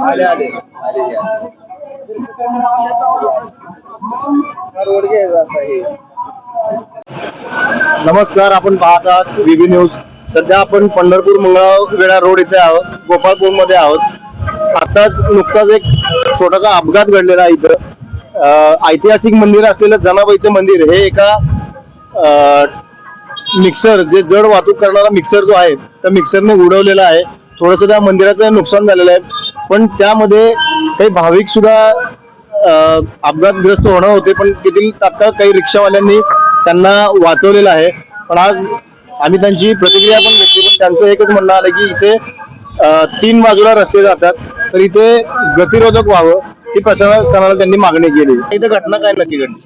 आले आले आले रोड घ्यायचा आता हे. नमस्कार, आपण पाहत आहात बीबी न्यूज. सध्या आपण पंढरपूर मंगळवेढा रोड इथे आहोत, गोपाळपूर मध्ये आहोत. आताच नुकताच एक छोटासा अपघात घडलेला आहे इथं. ऐतिहासिक मंदिर असलेलं जनाबाईचं मंदिर हे एका मिक्सर, जे जड वाहतूक करणारा मिक्सर जो आहे त्या मिक्सरने उडवलेला आहे. थोडस त्या मंदिराचं नुकसान झालेलं आहे, पण त्यामध्ये काही भाविक सुद्धा अपघातग्रस्त होणार होते, पण तेथील तात्काळ काही रिक्षावाल्यांनी त्यांना वाचवलेलं आहे. पण आज आम्ही त्यांची प्रतिक्रिया पण घेतली, पण त्यांचं एकच म्हणणं आलं की इथे 3 बाजूला रस्ते जातात, तर इथे गतिरोधक व्हावं ती प्रशासनाला त्यांनी मागणी केली. इथे घटना काय नक्की घडली?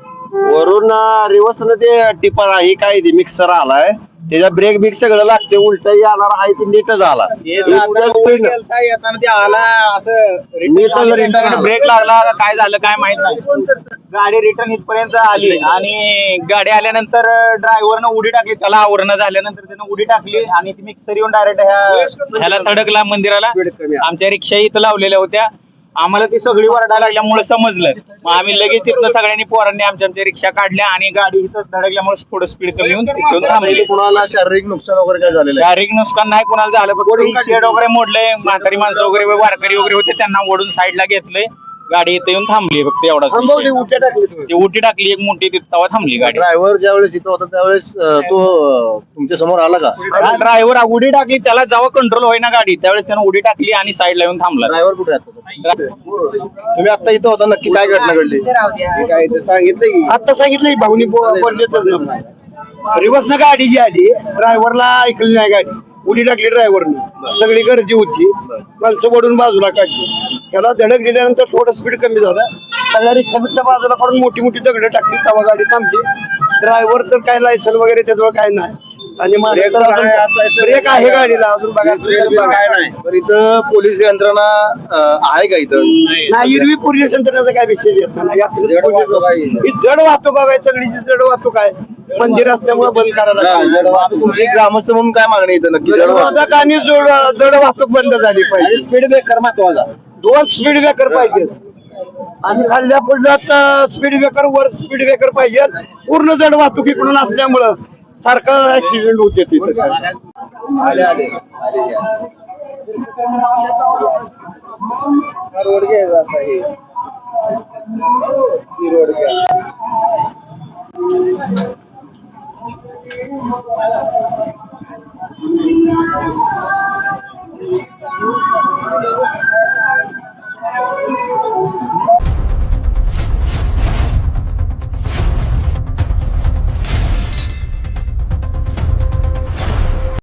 वरून रिवर्स ते टिपर आहे काय ते मिक्सर आलाय, त्याच्या ब्रेक बिक सगळं लागते, उलट येणार आहे ते नीट झाला. ब्रेक लागला काय झालं काय माहित नाही. गाडी रिटर्न इथपर्यंत आली आणि गाडी आल्यानंतर ड्रायव्हरनं उडी टाकली, त्याला आवरणं झाल्यानंतर त्यानं उडी टाकली आणि ती मिक्सर येऊन डायरेक्ट ह्याला थडकला मंदिराला. आमच्या रिक्षा इथं लावलेल्या होत्या, आम्हाला ती सगळी वरडायला लागल्यामुळे समजलं. मग आम्ही लगेच तिथनं सगळ्यांनी पोरांनी आमच्या रिक्षा काढल्या आणि गाडी इथं धडकल्यामुळे थोडं स्पीड कमी होऊन थांबली. कुणाला शारीरिक नुकसान वगैरे काय झालेलं? शारीरिक नुकसान नाही कुणाला झालं, पण शेड वगैरे मोडले, म्हातारी माणसं वगैरे वारकरी वगैरे होते त्यांना ओढून साईडला घेतलंय. गाडी इथे येऊन थांबली फक्त एवढाच. ती उठी टाकली एक मोठी, तेव्हा थांबली गाडी. ड्रायव्हर ज्यावेळेस इथं होता त्यावेळेस तो तुमच्या समोर आला का? ड्रायव्हर उडी टाकली, त्याला जेव्हा कंट्रोल होईना गाडी त्यावेळेस त्यानं उडी टाकली आणि साईडला येऊन थांबला. ड्रायव्हर कुठे आता? तुम्ही आता इथं होता, नक्की काय घटना घडली? काय ते सांगितलं? आता सांगितलं भाऊनी रिवर्स गाडी जी आली, ड्रायव्हरला ऐकली नाही गाडी, उडी टाकली ड्रायव्हरने. सगळी गर्दी होती, माणसं वडून बाजूला काढली. त्याला धडक दिल्यानंतर थोडं स्पीड कमी झालं, सगळ्या रिक्षाच्या बाजूला काढून मोठी मोठी दगड टाकली, तेव्हा गाडी थांबली. ड्रायव्हरचं काय लायसन वगैरे त्याजवळ काय नाही आणि ब्रेक आहे गाडीला अजून काय नाही. तर इथं पोलीस यंत्रणा आहे का इथं? नाही, एरवी पोलीस यंत्रणेचा काय विषय येत नाही. ही जड वाहतूक आहे, सगळी जड वाहतूक आहे, मंदिर असल्यामुळे बंद करायला. तुमची ग्रामस्थ म्हणून काय मागणी इथं नक्की? जड वाहतूक बंद झाली पाहिजे. स्पीड ब्रेकर महत्वाचा. 2 स्पीड ब्रेकर पाहिजे आणि खाल्ल्या पुढल्यात स्पीड ब्रेकर, वर स्पीड ब्रेकर पाहिजे. पूर्ण जड वाहतूक इकडून असल्यामुळं सारखं ऍक्सिडेंट होते तिथे. आले आले रोड घ्यायचा आता हे. रोड घ्या.